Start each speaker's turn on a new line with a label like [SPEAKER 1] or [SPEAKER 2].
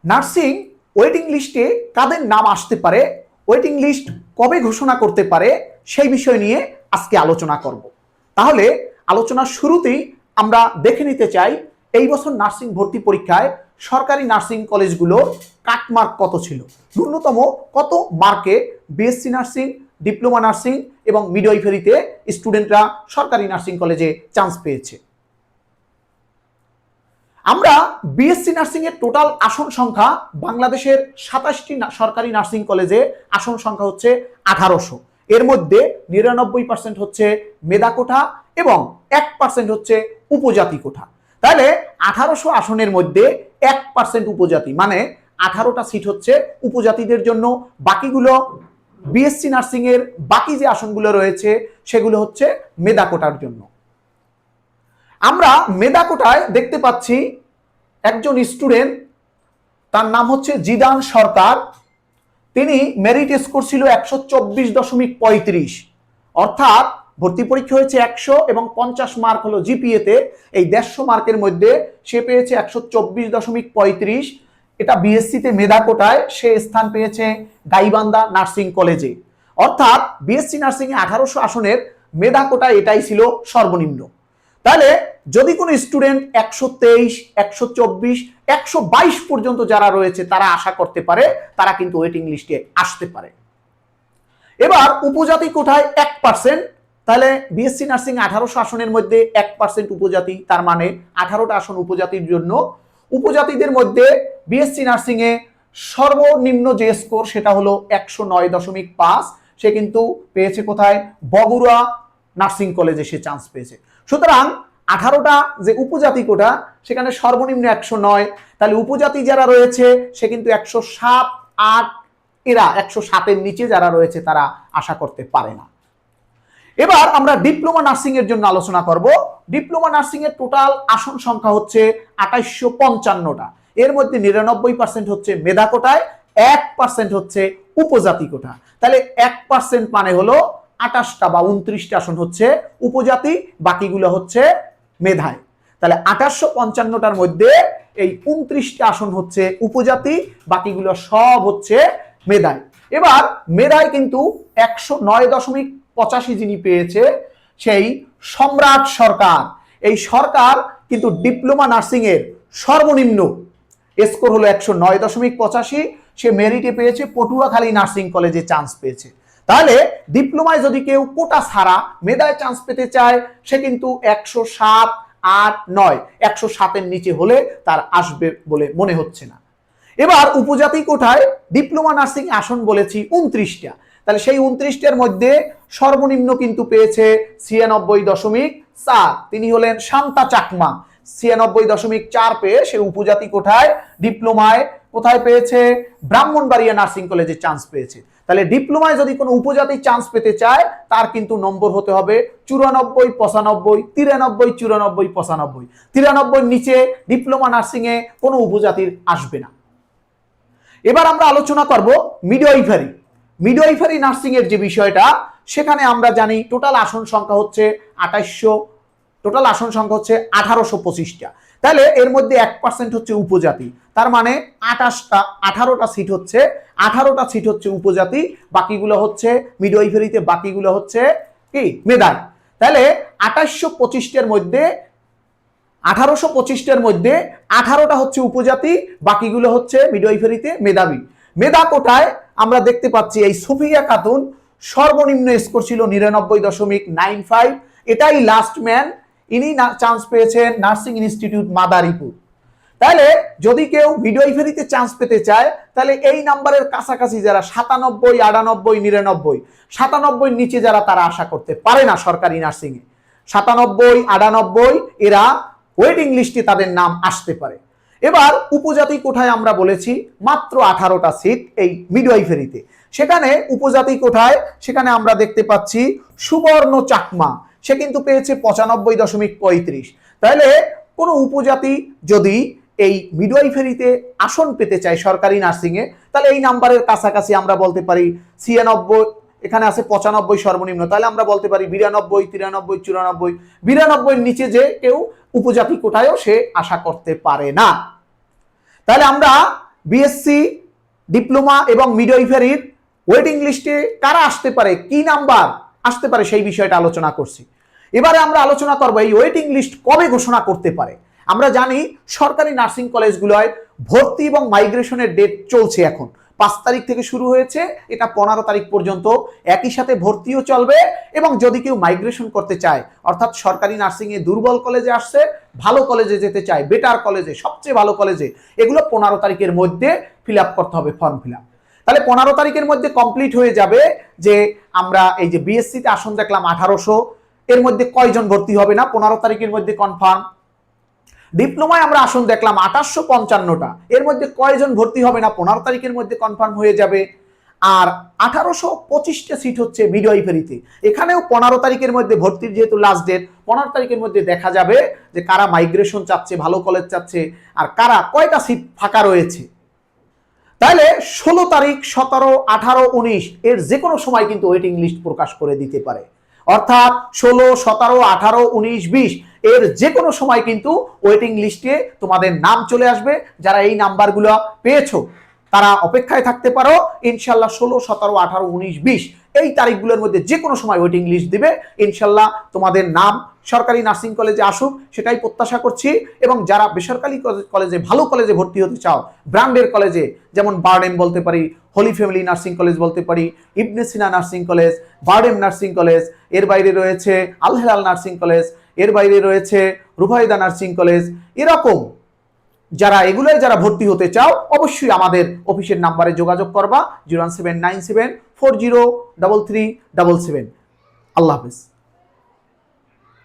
[SPEAKER 1] Nursing waiting লিস্টে কাদের নাম আসতে পারে, ওয়েটিং লিস্ট কবে ঘোষণা করতে পারে, সেই বিষয় নিয়ে আজকে আলোচনা করব। তাহলে আলোচনার শুরুতেই আমরা দেখে নিতে চাই এই বছর নার্সিং ভর্তি পরীক্ষায় সরকারি নার্সিং কলেজগুলোর কাটমার্ক কত ছিল, ন্যূনতম কত মার্কে বিএসসি নার্সিং, ডিপ্লোমা নার্সিং এবং মিডওয়াইফারিতে স্টুডেন্টরা সরকারি নার্সিং কলেজে চান্স পেয়েছে। আমরা বিএসসি নার্সিং এর টোটাল আসন সংখ্যা বাংলাদেশের 27টি সরকারি নার্সিং কলেজে আসন সংখ্যা হচ্ছে 1800। এর মধ্যে 99% হচ্ছে মেধা কোঠা এবং 1% হচ্ছে উপজাতি কোঠা। তাহলে 1800 আসনের মধ্যে 1% উপজাতি, মানে 18টা সিট হচ্ছে উপজাতিদের জন্য, বাকিগুলো বিএসসি নার্সিং এর বাকি যে আসনগুলো রয়েছে সেগুলো হচ্ছে মেধা কোটার জন্য। আমরা মেধা কোটায় দেখতে পাচ্ছি একজন স্টুডেন্ট, তার নাম হচ্ছে জিদান সরকার। তিনি মেরিট স্কোর ছিল 124.35, অর্থাৎ ভর্তি পরীক্ষা হয়েছে 100 এবং 50 মার্ক হলো জিপিএতে। এই 150 মার্কের মধ্যে সে পেয়েছে 124.35। এটা বিএসসিতে মেধা কোটায় সে স্থান পেয়েছে গাইবান্ধা নার্সিং কলেজে। অর্থাৎ বিএসসি নার্সিং এ 1800 আসনের মেধা কোটায় এটাই ছিল সর্বনিম্ন। তাহলে যদি কোনো স্টুডেন্ট 123, 124, 122 পর্যন্ত যারা রয়েছে তারা আশা করতে পারে তারা কিন্তু ওয়েটিং লিস্টে আসতে পারে। এবার উপজাতি কোঠায় 1%, তাহলে বিএসসি নার্সিং 1800 আসনের মধ্যে 1% উপজাতি, তার মানে 18টা আসন উপজাতির জন্য। উপজাতিদের মধ্যে বিএসসি নার্সিং এ সর্বনিম্ন যে স্কোর সেটা হলো 109.5। সে কিন্তু পেয়েছে কোথায়? বগুড়া নার্সিং কলেজে সে চান্স পেয়েছে। সুতরাং 18টা যে উপজাতি কোটা সেখানে সর্বনিম্ন 109, তাহলে উপজাতি যারা রয়েছে সে কিন্তু 107, 8, এরা 107-এর নিচে যারা রয়েছে তারা আশা করতে পারে না। এবার আমরা ডিপ্লোমা নার্সিং এর জন্য আলোচনা করব। ডিপ্লোমা নার্সিং এর টোটাল আসন সংখ্যা হচ্ছে 2855টা। এর মধ্যে 99% হচ্ছে মেধা কোটায়, 1% হচ্ছে উপজাতি কোটা। তাহলে 1% মানে হলো 28টা বা 29টা আসন হচ্ছে উপজাতি, বাকিগুলো হচ্ছে মেধায়। তাহলে 2855টার মধ্যে এই 29টা আসন হচ্ছে উপজাতি, বাকিগুলো সব হচ্ছে মেধায়। এবার মেধায় কিন্তু 109.85 যিনি পেয়েছে সেই সম্রাট সরকার। এই সরকার কিন্তু ডিপ্লোমা নার্সিং এর সর্বনিম্ন স্কোর হলো 109.85। সে মেরিটে পেয়েছে পটুয়াখালী নার্সিং কলেজে চান্স পেয়েছে। তাহলে ডিপ্লোমায় যদি কেউ কোটা ছাড়া মেধায় চান্স পেতে চায় সে কিন্তু 107, 8, 9, 107-এর নিচে হলে তার আসবে বলে মনে হচ্ছে না। এবার উপজাতি কোটায় ডিপ্লোমা নার্সিং আসন বলেছি 29টা। তাহলে সেই 29টার মধ্যে সর্বনিম্ন কিন্তু পেয়েছে 96.4। তিনি হলেন শান্তা চাকমা। 96.4 পেয়ে সে উপজাতি কোটায় ডিপ্লোমায় কোথায় পেয়েছে? ব্রাহ্মণবাড়িয়া নার্সিং কলেজে চান্স পেয়েছে। তাহলে ডিপ্লোমায় যদি কোনো উপজাতি চান্স পেতে চায় তার কিন্তু নম্বর হতে হবে 94, 95, 93, 94, 95। 93-র নিচে ডিপ্লোমা নার্সিং এ কোনো উপজাতির আসবে না। এবার আমরা আলোচনা করব মিডওয়াইফারি। মিডওয়াইফারি নার্সিং এর যে বিষয়টা, সেখানে আমরা জানি টোটাল আসন সংখ্যা হচ্ছে 2800, টোটাল আসন সংখ্যা হচ্ছে 1825টা। তাহলে এর মধ্যে 1% হচ্ছে উপজাতি, তার মানে 18টা সিট হচ্ছে 18টা সিট হচ্ছে উপজাতি, বাকিগুলো হচ্ছে মিডওয়াইফারিতে, বাকিগুলো হচ্ছে কি মেধায়। তাহলে 2825টার মধ্যে 1825টার মধ্যে 18টা হচ্ছে উপজাতি, বাকিগুলো হচ্ছে মিডওয়াইফারিতে মেধাবী। মেধা কোটায় আমরা দেখতে পাচ্ছি এই সুফিয়া খাতুন সর্বনিম্ন স্কোর ছিল 99.95। এটাই লাস্ট ম্যান, ইনি চান্স পেয়েছেন নার্সিং ইনস্টিটিউট মাদারীপুর। তাহলে যদি কেউ মিডওয়াইফারিতে চান্স পেতে চায় তাহলে এই নাম্বারের কাছাকাছি যারা 97, 98, 99, 97-র নিচে যারা তারা আশা করতে পারে না সরকারি নার্সিং এ। 97, 98 এরা ওয়েটিং লিস্টে তাদের নাম আসতে পারে। এবার উপজাতি কোঠায় আমরা বলেছি মাত্র 18টা সিট এই মিডওয়াইফারিতে। সেখানে উপজাতি কোঠায় সেখানে আমরা দেখতে পাচ্ছি সুবর্ণ চাকমা, সে কিন্তু পেয়েছে 95.35। তাহলে কোনো উপজাতি যদি এই মিডওয়াইফারিতে আসন পেতে চায় সরকারি নার্সিং এ তাহলে এই নাম্বারের কাছাকাছি আমরা বলতে পারি 96, এখানে আছে 95 সর্বনিম্ন, তাহলে আমরা বলতে পারি 92, 93, 94, 92-এর নিচে যে কেউ উপজাতি কোটায়ও সে আশা করতে পারে না। তাহলে আমরা বিএসসি ডিপ্লোমা এবং মিডওয়াইফারির ওয়েটিং লিস্টে কারা আসতে পারে, কি নাম্বার আসতে পারে, সেই বিষয়টা আলোচনা করছি। এবারে আমরা আলোচনা করবো এই ওয়েটিং লিস্ট কবে ঘোষণা করতে পারে। আমরা জানি সরকারি নার্সিং কলেজগুলোয় ভর্তি এবং মাইগ্রেশনের ডেট চলছে, এখন 5 তারিখ থেকে শুরু হয়েছে, এটা 15 তারিখ পর্যন্ত একই সাথে ভর্তিও চলবে। এবং যদি কেউ মাইগ্রেশন করতে চায়, অর্থাৎ সরকারি নার্সিংয়ে দুর্বল কলেজে আসছে, ভালো কলেজে যেতে চায়, বেটার কলেজে, সবচেয়ে ভালো কলেজে, এগুলো 15 তারিখের মধ্যে ফিল আপ করতে হবে, ফর্ম ফিল আপ। তাহলে 15 তারিখের মধ্যে কমপ্লিট হয়ে যাবে যে আমরা এই যে বিএসসিতে আসন দেখলাম 1800, এর মধ্যে কয়জন ভর্তি হবে না 15 তারিখের মধ্যে কনফার্ম। ডিপ্লোমায় আমরা আসন দেখলাম 2855টা, এর মধ্যে কয়জন ভর্তি হবে না 15 তারিখের মধ্যে কনফার্ম হয়ে যাবে। আর 1825টা সিট হচ্ছে মিডওয়াইফারিতে, এখানেও 15 তারিখের মধ্যে ভর্তির যেহেতু লাস্ট ডেট, 15 তারিখের মধ্যে দেখা যাবে যে কারা মাইগ্রেশন চাচ্ছে, ভালো কলেজ চাচ্ছে, আর কারা কয়টা সিট ফাঁকা রয়েছে। তাহলে 16 তারিখ, 17, 18, 19 এর যে কোনো সময় কিন্তু ওয়েটিং লিস্ট প্রকাশ করে দিতে পারে। অর্থাৎ 16, 17, 18, 19, 20 এর যে কোনো সময় কিন্তু ওয়েটিং লিস্টে তোমাদের নাম চলে আসবে। যারা এই নাম্বারগুলো পেয়েছো তারা অপেক্ষায় থাকতে পারো, ইনশাল্লাহ 16, 17, 18, 19, 20 এই তারিখগুলোর মধ্যে যে কোনো সময় ওয়েটিং লিস্ট দিবে। ইনশাল্লাহ তোমাদের নাম সরকারি নার্সিং কলেজে আসুক, সেটাই প্রত্যাশা করছি। এবং যারা বেসরকারি কলেজে, ভালো কলেজে ভর্তি হতে চাও, ব্র্যান্ডের কলেজে, যেমন বারডেম বলতে পারি, হোলি ফ্যামিলি নার্সিং কলেজ বলতে পারি, Ibn Sina nursing college, BIRDEM nursing college, এর বাইরে রয়েছে আল হেলাল নার্সিং কলেজ, এর বাইরে রয়েছে রুফায়দা নার্সিং কলেজ, এরকম যারা এগুলোয় যারা ভর্তি হতে চাও অবশ্যই আমাদের অফিসের নাম্বারে যোগাযোগ করবা 01797403377। আল্লাহ হাফেজ।